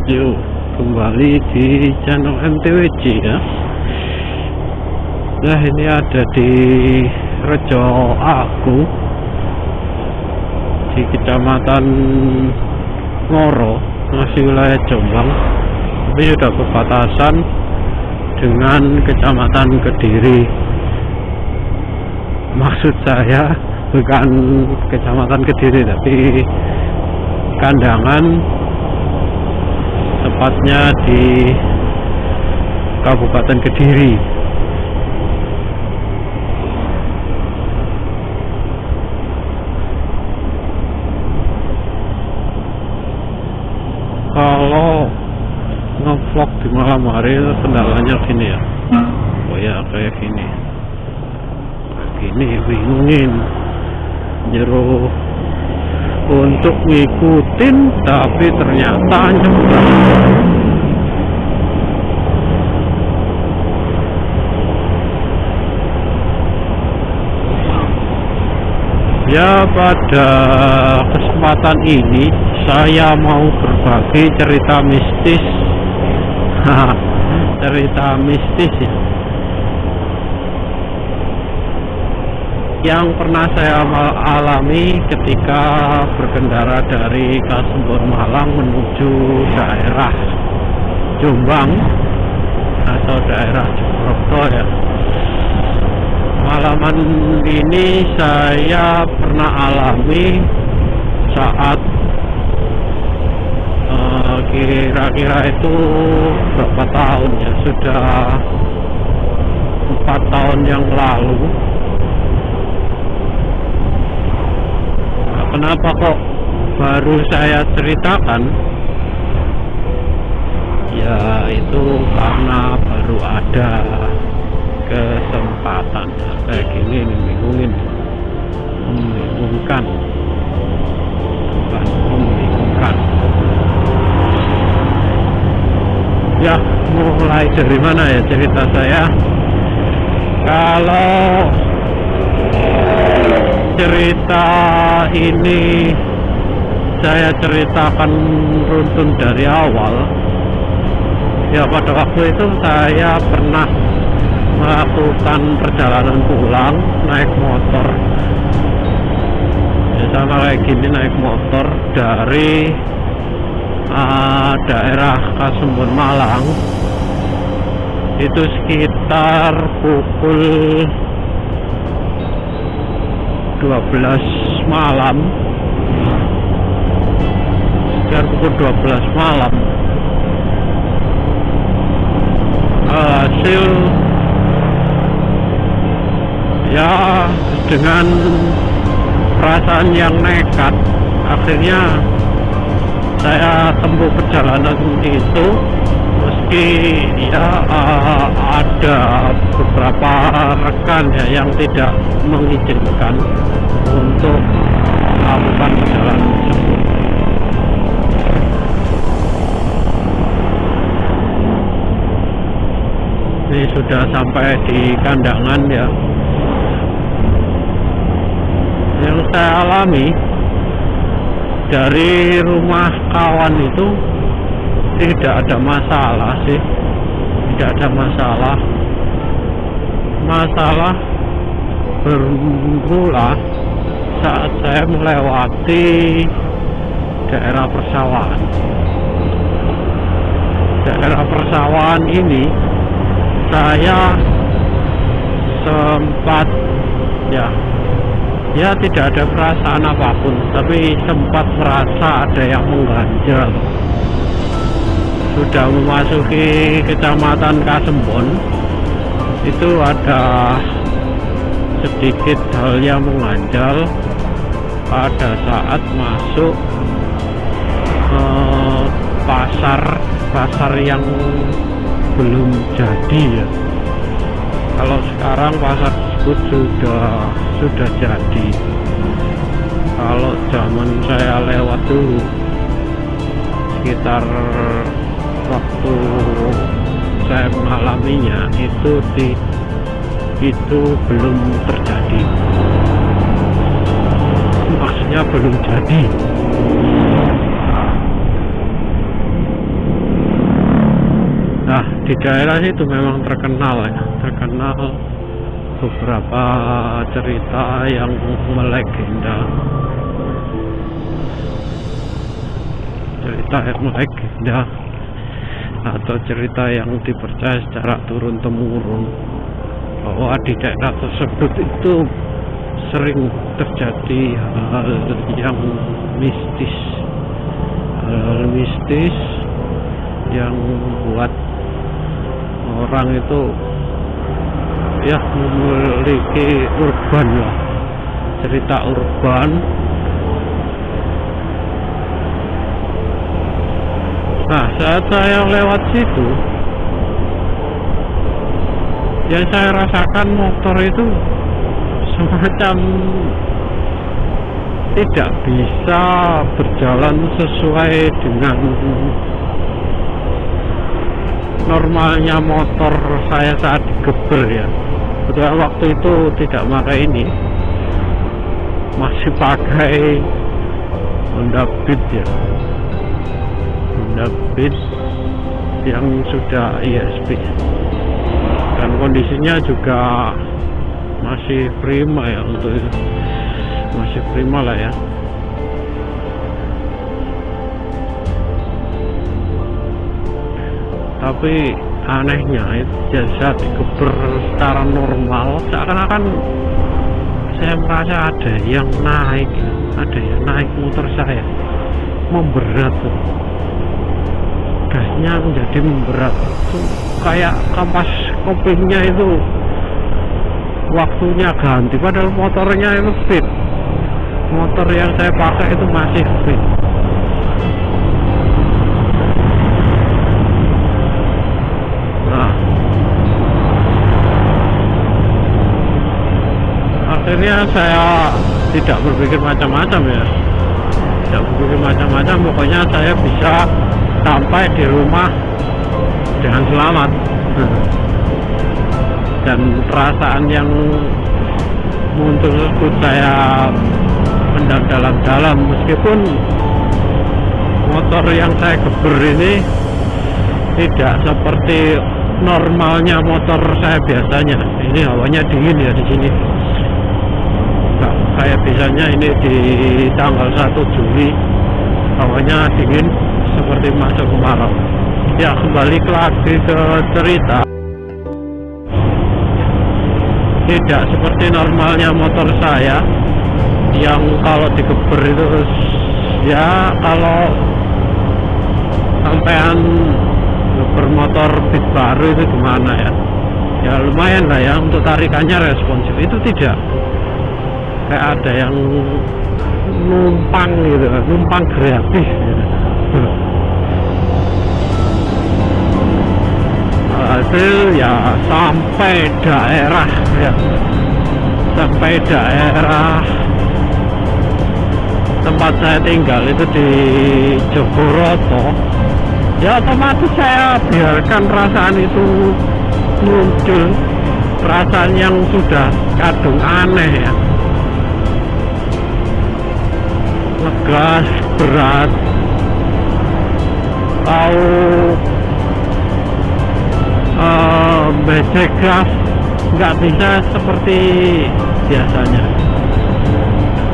Yuk, kembali di channel MTWJ ya. Nah, ini ada di Rejo Agung di Kecamatan Ngoro, masih wilayah Jombang, tapi sudah berbatasan dengan Kecamatan Kediri. Maksud saya bukan Kecamatan Kediri, tapi Kandangan, tepatnya di Kabupaten Kediri. Kalau ngevlog di malam hari kendalanya gini ya. Oh ya, kayak gini bingungin jero untuk ngikutin, tapi ternyata nyebrang. Ya, pada kesempatan ini saya mau berbagi cerita mistis. Cerita mistis ya, yang pernah saya alami ketika berkendara dari Kasembon Malang menuju daerah Jombang atau daerah Jogoroto ya. Pengalaman ini saya pernah alami saat kira-kira itu berapa tahun ya, sudah 4 tahun yang lalu. Nah, kenapa kok baru saya ceritakan? Ya, itu karena baru ada kesempatan kayak gini, membingungkan, bukan membingungkan. Ya, mulai dari mana ya cerita saya? Kalau cerita ini saya ceritakan runtun dari awal ya, pada waktu itu saya pernah melakukan perjalanan pulang naik motor ya, sama kayak gini, naik motor dari daerah Kasembon Malang. Itu sekitar pukul 12 malam, sekitar pukul 12 malam. Hasil ya, dengan perasaan yang nekat, akhirnya saya tempuh perjalanan itu, meski ya ada beberapa rekan ya yang tidak mengizinkan untuk melakukan perjalanan tersebut. Ini sudah sampai di Kandangan ya. Yang saya alami dari rumah kawan itu tidak ada masalah sih, tidak ada masalah. Masalah bermula saat saya melewati daerah persawahan. Daerah persawahan ini saya sempat ya tidak ada perasaan apapun, tapi sempat merasa ada yang mengganjal. Sudah memasuki Kecamatan Kasembon, itu ada sedikit hal yang mengganjal pada saat masuk pasar yang belum jadi ya. Kalau sekarang pasar tersebut sudah jadi. Kalau zaman saya lewat dulu, sekitar waktu saya mengalaminya itu belum terjadi. Maksudnya belum jadi. di daerah itu memang terkenal ya, terkenal beberapa cerita yang melegenda, atau cerita yang dipercaya secara turun-temurun bahwa di daerah tersebut itu sering terjadi hal yang mistis, yang membuat orang itu ya memiliki urban lah, cerita urban. Nah, saat saya lewat situ, yang saya rasakan motor itu semacam tidak bisa berjalan sesuai dengan normalnya motor saya saat digeber ya. Kebetulan waktu itu tidak pakai ini, masih pakai Honda Beat ya, Honda Beat yang sudah ESP, dan kondisinya juga masih prima ya, untuk itu masih prima lah ya. Tapi anehnya itu jasa digeber secara normal, seakan-akan saya merasa ada yang naik motor saya, memberat tuh. Gasnya menjadi memberat tuh, kayak kampas kopingnya itu waktunya ganti, padahal motornya itu fit. Motor yang saya pakai itu masih fit. Nah, akhirnya saya tidak berpikir macam-macam ya, pokoknya saya bisa sampai di rumah dengan selamat. Dan perasaan yang muncul tersebut saya pendam dalam-dalam, meskipun motor yang saya geber ini tidak seperti normalnya motor saya biasanya. Ini hawanya dingin ya di sini, nggak kayak biasanya ini di tanggal 1 Juli hawanya dingin seperti masuk kemarau. Ya, kembali lagi ke cerita, tidak seperti normalnya motor saya yang kalau digeber itu ya, kalau sampean bermotor Beat baru itu gimana ya, ya lumayan lah ya untuk tarikannya responsif. Itu tidak kayak ada yang numpang gitu, numpang gratis gitu. Hasil ya sampai daerah tempat saya tinggal itu di Jogoroto. Ya otomatis saya biarkan perasaan itu muncul, perasaan yang sudah kadung aneh ya, ngegas berat, tahu becek gas, nggak bisa seperti biasanya.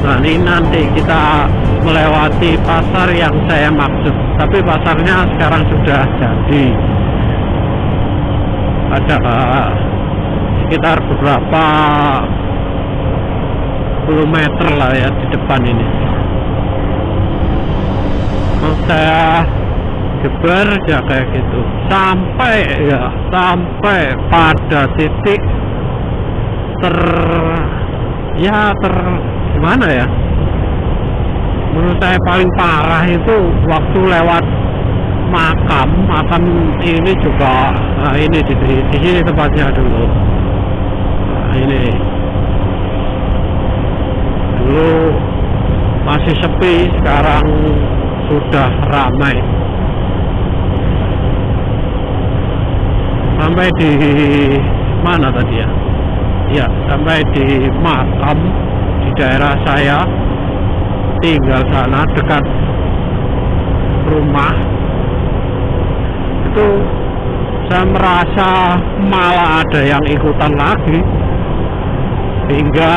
Nah, ini nanti kita melewati pasar yang saya maksud, tapi pasarnya sekarang sudah jadi. Ada sekitar beberapa puluh meter lah ya di depan ini. Saya geber ya kayak gitu sampai pada titik gimana ya, menurut saya paling parah itu waktu lewat makam ini juga. Nah, ini di sini tempatnya dulu. Nah, ini dulu masih sepi, sekarang sudah ramai. Sampai di mana tadi ya? Ya, sampai di makam di daerah saya tinggal sana, dekat rumah itu saya merasa malah ada yang ikutan lagi, hingga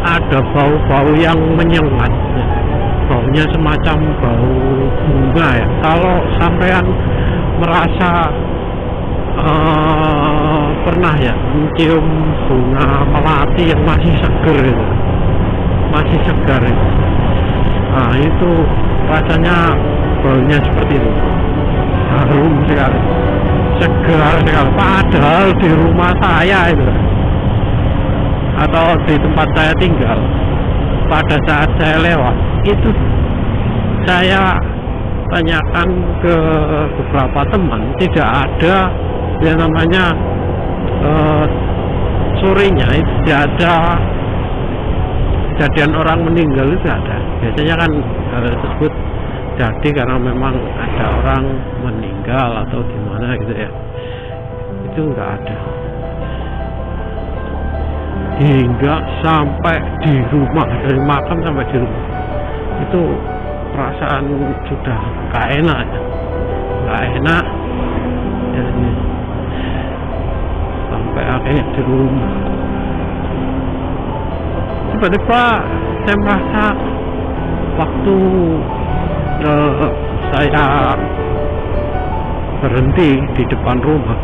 ada bau-bau yang menyengat, baunya semacam bau bunga ya. Kalau sampean merasa pernah ya mencium bunga melati yang masih segar itu, masih segar itu, nah itu rasanya baunya seperti itu, harum sekali, segar sekali. Padahal di rumah saya itu atau di tempat saya tinggal, pada saat saya lewat itu, saya tanyakan ke beberapa teman, tidak ada yang namanya sorenya itu tidak ada kejadian orang meninggal, itu ada. Biasanya kan hal tersebut jadi karena memang ada orang meninggal atau gimana gitu ya, itu enggak ada. Hingga sampai di rumah, dari makam sampai di rumah itu perasaan sudah gak enak ya, gak enak ya, sampai akhirnya di rumah tiba-tiba saya merasa waktu saya berhenti di depan rumah,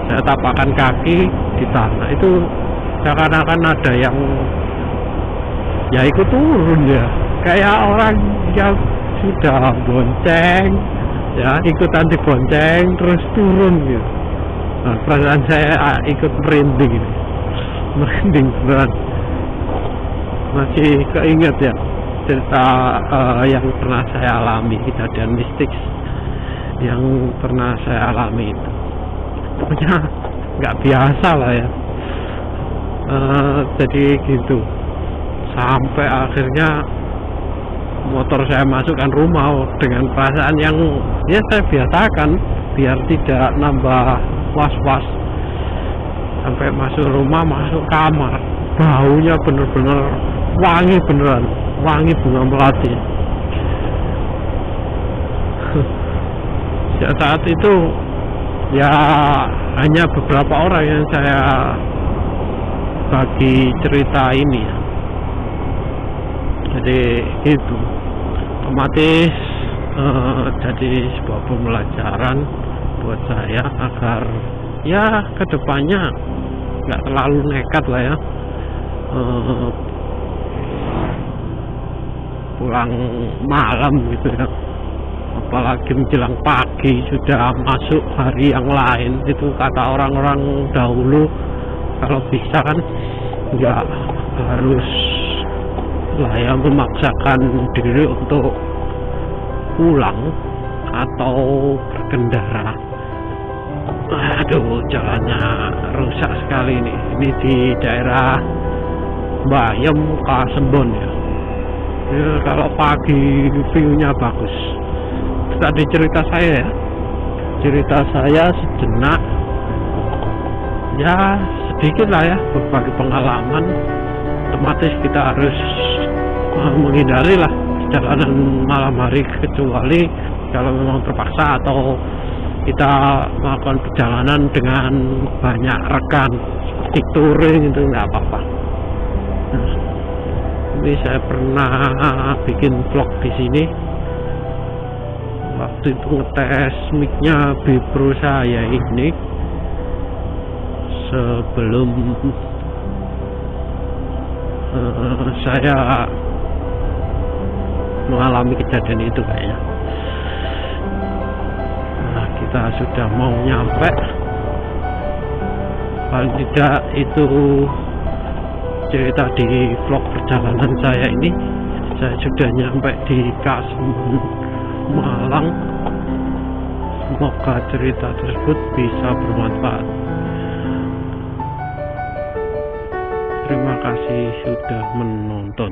saya tapakkan kaki di tanah itu, seakan-akan ada yang ya ikut turun ya, kayak orang yang sudah bonceng ya, ikutan dibonceng terus turun gitu. Nah, perasaan saya ikut merinding gitu. Merinding beneran. Masih keinget ya cerita yang pernah saya alami, kejadian mistik yang pernah saya alami itu. Pokoknya nggak biasa lah ya. Jadi gitu, sampai akhirnya motor saya masukkan rumah dengan perasaan yang ya saya biasakan biar tidak nambah was-was. Sampai masuk rumah, masuk kamar, baunya bener-bener wangi, beneran wangi bunga melati. Saat itu ya hanya beberapa orang yang saya bagi cerita ini ya. Jadi itu otomatis jadi sebuah pembelajaran buat saya agar ya kedepannya nggak terlalu nekat lah ya, pulang malam gitu ya, apalagi menjelang pagi sudah masuk hari yang lain. Itu kata orang-orang dahulu, kalau bisa kan nggak harus lah ya memaksakan diri untuk pulang atau berkendara. Aduh, jalannya rusak sekali nih. Ini di daerah Bayem, Kasembon ya. Ya, kalau pagi view-nya bagus. Tadi cerita saya ya, cerita saya sejenak ya, sedikit lah ya, berbagi pengalaman. Otomatis kita harus menghindari lah jalanan malam hari, kecuali kalau memang terpaksa atau kita melakukan perjalanan dengan banyak rekan seperti touring, itu nggak apa-apa. Ini saya pernah bikin vlog di sini. Waktu itu ngetes mic-nya Bipro saya ini sebelum saya mengalami kejadian itu kayaknya. Nah, kita sudah mau nyampe, paling tidak itu cerita di vlog perjalanan saya ini. Saya sudah nyampe di Kasembon, Malang. Semoga cerita tersebut bisa bermanfaat. Terima kasih sudah menonton.